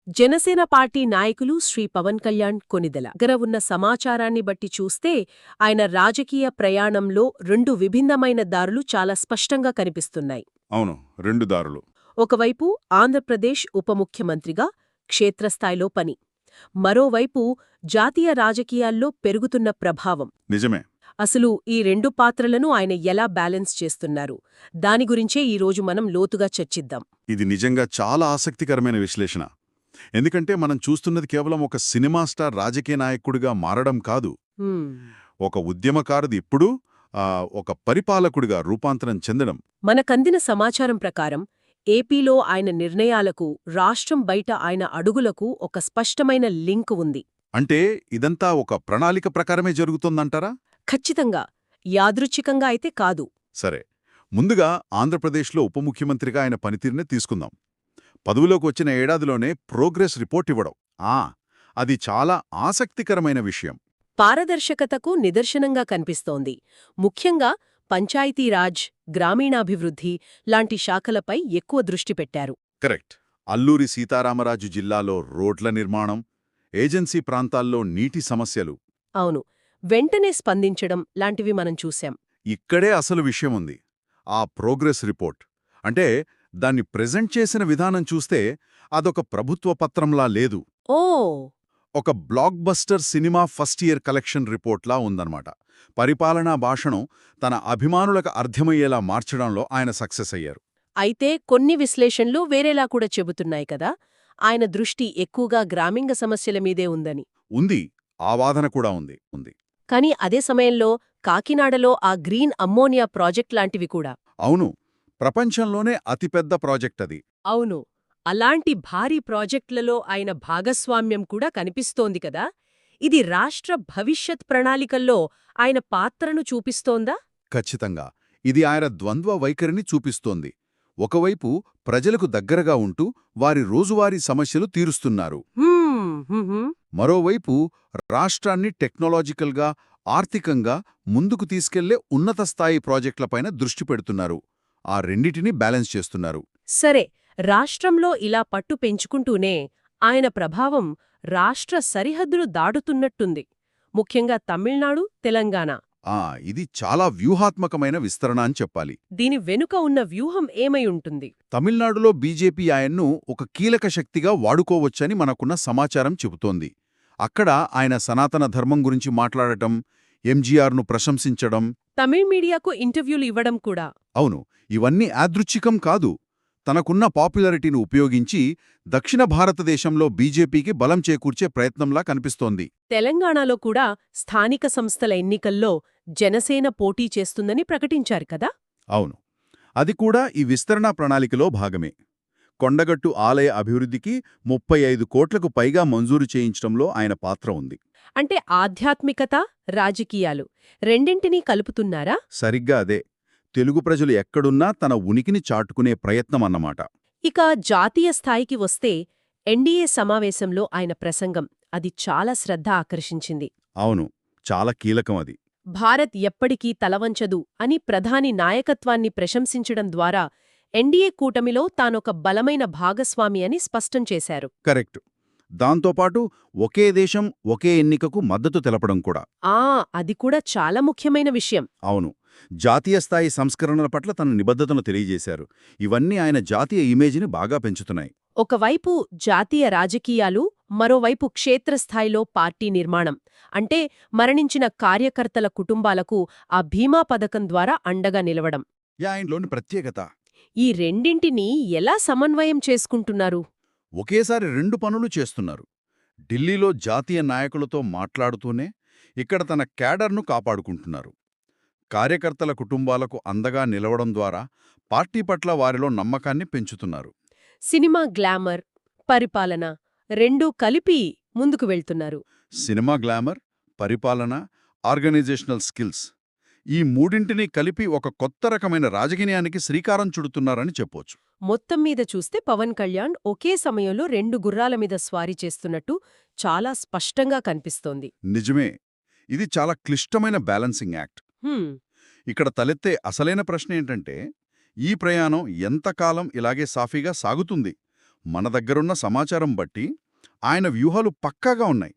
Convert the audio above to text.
Janasena party నాయకులు శ్రీ పవన్ కళ్యాణ్ కొనిదెల దగ్గర ఉన్న సమాచారాన్ని బట్టి చూస్తే ఆయన రాజకీయ ప్రయాణంలో రెండు విభిన్నమైన దారులు చాలా స్పష్టంగా కనిపిస్తున్నాయి. అవును, రెండు దారులు. ఒకవైపు ఆంధ్రప్రదేశ్ ఉప ముఖ్యమంత్రిగా క్షేత్రస్థాయిలో పని, మరోవైపు జాతీయ రాజకీయాల్లో పెరుగుతున్న ప్రభావం. నిజమే. అసలు ఈ రెండు పాత్రలను ఆయన ఎలా బ్యాలెన్స్ చేస్తున్నారు, దాని గురించే ఈరోజు మనం లోతుగా చర్చిద్దాం. ఇది నిజంగా చాలా ఆసక్తికరమైన విశ్లేషణ. ఎందుకంటే మనం చూస్తున్నది కేవలం ఒక సినిమా స్టార్ రాజకీయ నాయకుడిగా మారడం కాదు, ఒక ఉద్యమకారుది ఇప్పుడు ఒక పరిపాలకుడిగా రూపాంతరం చెందడం. మనకందిన సమాచారం ప్రకారం ఏపీలో ఆయన నిర్ణయాలకు, రాష్ట్రం బయట ఆయన అడుగులకు ఒక స్పష్టమైన లింక్ ఉంది. అంటే ఇదంతా ఒక ప్రణాళిక ప్రకారమే జరుగుతోందంటారా? ఖచ్చితంగా, యాదృచ్ఛికంగా అయితే కాదు. సరే, ముందుగా ఆంధ్రప్రదేశ్లో ఉప ముఖ్యమంత్రిగా ఆయన పనితీరునే తీసుకుందాం. పదవిలోకి వచ్చిన ఏడాదిలోనే ప్రోగ్రెస్ రిపోర్ట్ ఇవ్వడం, అది చాలా ఆసక్తికరమైన విషయం. పారదర్శకతకు నిదర్శనంగా కనిపిస్తోంది. ముఖ్యంగా పంచాయతీరాజ్, గ్రామీణాభివృద్ధి లాంటి శాఖలపై ఎక్కువ దృష్టి పెట్టారు. కరెక్ట్. అల్లూరి సీతారామరాజు జిల్లాలో రోడ్ల నిర్మాణం, ఏజెన్సీ ప్రాంతాల్లో నీటి సమస్యలు. అవును, వెంటనే స్పందించడం లాంటివి మనం చూశాం. ఇక్కడే అసలు విషయముంది. ఆ ప్రోగ్రెస్ రిపోర్ట్ అంటే దాన్ని ప్రెజెంట్ చేసిన విధానం చూస్తే అదొక ప్రభుత్వ పత్రంలా లేదు. ఓ, ఒక బ్లాక్ బస్టర్ సినిమా ఫస్ట్ ఇయర్ కలెక్షన్ రిపోర్ట్లా ఉందన్నమాట. పరిపాలనా భాషను తన అభిమానులకు అర్థమయ్యేలా మార్చడంలో ఆయన సక్సెస్ అయ్యారు. అయితే కొన్ని విశ్లేషణలు వేరేలా కూడా చెబుతున్నాయి కదా, ఆయన దృష్టి ఎక్కువగా గ్రామీణ సమస్యల మీదే ఉందని. ఉంది, ఆ వాదన కూడా ఉంది. కానీ అదే సమయంలో కాకినాడలో ఆ గ్రీన్ అమ్మోనియా ప్రాజెక్ట్ లాంటివి కూడా. అవును, ప్రపంచంలోనే అతిపెద్ద ప్రాజెక్ట్ అది. అవును, అలాంటి భారీ ప్రాజెక్టులలో ఆయన భాగస్వామ్యం కూడా కనిపిస్తోంది కదా. ఇది రాష్ట్ర భవిష్యత్ ప్రణాళికల్లో ఆయన పాత్రను చూపిస్తోందా? ఖచ్చితంగా, ఇది ఆయన ద్వంద్వ వైఖరిని చూపిస్తోంది. ఒకవైపు ప్రజలకు దగ్గరగా ఉంటూ వారి రోజువారీ సమస్యలు తీరుస్తున్నారు. మరోవైపు రాష్ట్రాన్ని టెక్నాలజికల్గా, ఆర్థికంగా ముందుకు తీసుకెళ్లే ఉన్నత స్థాయి ప్రాజెక్టులపైన దృష్టి పెడుతున్నారు. ఆ రెండిటినీ బ్యాలెన్స్ చేస్తున్నారు. సరే, రాష్ట్రంలో ఇలా పట్టు పెంచుకుంటూనే ఆయన ప్రభావం రాష్ట్ర సరిహద్దులు దాటుతున్నట్టుంది, ముఖ్యంగా తమిళనాడు, తెలంగాణ. ఇది చాలా వ్యూహాత్మకమైన విస్తరణ అని చెప్పాలి. దీని వెనుక ఉన్న వ్యూహం ఏమై ఉంటుంది? తమిళనాడులో బీజేపీ ఆయన్ను ఒక కీలక శక్తిగా వాడుకోవచ్చని మనకున్న సమాచారం చెబుతోంది. అక్కడ ఆయన సనాతన ధర్మం గురించి మాట్లాడటం, ఎంజీఆర్ను ప్రశంసించడం, తమిళ్ మీడియాకు ఇంటర్వ్యూలు ఇవ్వడం కూడా. అవును, ఇవన్నీ యాదృచ్ఛికం కాదు. తనకున్న పాపులారిటీని ఉపయోగించి దక్షిణ భారతదేశంలో బీజేపీకి బలం చేకూర్చే ప్రయత్నంలా కనిపిస్తోంది. తెలంగాణలో కూడా స్థానిక సంస్థల ఎన్నికల్లో జనసేన పోటీ చేస్తుందని ప్రకటించారు కదా. అవును, అది కూడా ఈ విస్తరణ ప్రణాళికలో భాగమే. కొండగట్టు ఆలయ అభివృద్ధికి 35 కోట్లకు పైగా మంజూరు చేయించడంలో ఆయన పాత్ర ఉంది. అంటే ఆధ్యాత్మికత, రాజకీయాలు రెండింటినీ కలుపుతున్నారా? సరిగ్గా అదే. తెలుగు ప్రజలు ఎక్కడున్నా తన ఉనికిని చాటుకునే ప్రయత్నం అన్నమాట. ఇక జాతీయ స్థాయికి వస్తే ఎన్డీఏ సమావేశంలో ఆయన ప్రసంగం, అది చాలా శ్రద్ధ ఆకర్షించింది. అవును, చాలా కీలకం అది. భారత్ ఎప్పటికీ తలవంచదు అని ప్రధాని నాయకత్వాన్ని ప్రశంసించడం ద్వారా ఎన్డీఏ కూటమిలో తానొక బలమైన భాగస్వామి అని స్పష్టం చేశారు. కరెక్ట్. దాంతోపాటు ఒకే దేశం ఒకే ఎన్నికకు మద్దతు తెలపడం కూడా. అది కూడా చాలా ముఖ్యమైన విషయం. అవును, జాతీయ స్థాయి సంస్కరణల పట్ల తన నిబద్ధతను తెలియజేశారు. ఇవన్నీ ఆయన జాతీయ ఇమేజిని బాగా పెంచుతున్నాయి. ఒకవైపు జాతీయ రాజకీయాలు, మరోవైపు క్షేత్రస్థాయిలో పార్టీ నిర్మాణం. అంటే మరణించిన కార్యకర్తల కుటుంబాలకు ఆ బీమా పథకం ద్వారా అండగా నిలవడం. ఆయనలోని ప్రత్యేకత. ఈ రెండింటినీ ఎలా సమన్వయం చేసుకుంటున్నారు? ఒకేసారి రెండు పనులు చేస్తున్నారు. ఢిల్లీలో జాతీయ నాయకులతో మాట్లాడుతూనే ఇక్కడ తన క్యాడర్ను కాపాడుకుంటున్నారు. కార్యకర్తల కుటుంబాలకు అండగా నిలవడం ద్వారా పార్టీ పట్ల వారిలో నమ్మకాన్ని పెంచుతున్నారు. సినిమా గ్లామర్, పరిపాలన రెండూ కలిపి ముందుకు వెళ్తున్నారు. సినిమా గ్లామర్, పరిపాలన, ఆర్గనైజేషనల్ స్కిల్స్, ఈ మూడింటినీ కలిపి ఒక కొత్త రకమైన రాజకీయానికి శ్రీకారం చుడుతున్నారని చెప్పొచ్చు. మొత్తం మీద చూస్తే పవన్ కళ్యాణ్ ఒకే సమయంలో రెండు గుర్రాల మీద స్వారీ చేస్తున్నట్టు చాలా స్పష్టంగా కనిపిస్తోంది. నిజమే, ఇది చాలా క్లిష్టమైన బ్యాలెన్సింగ్ యాక్ట్. ఇక్కడ తలెత్తే అసలైన ప్రశ్న ఏంటంటే, ఈ ప్రయాణం ఎంతకాలం ఇలాగే సాఫీగా సాగుతుంది? మన దగ్గరున్న సమాచారం బట్టి ఆయన వ్యూహాలు పక్కాగా ఉన్నాయి.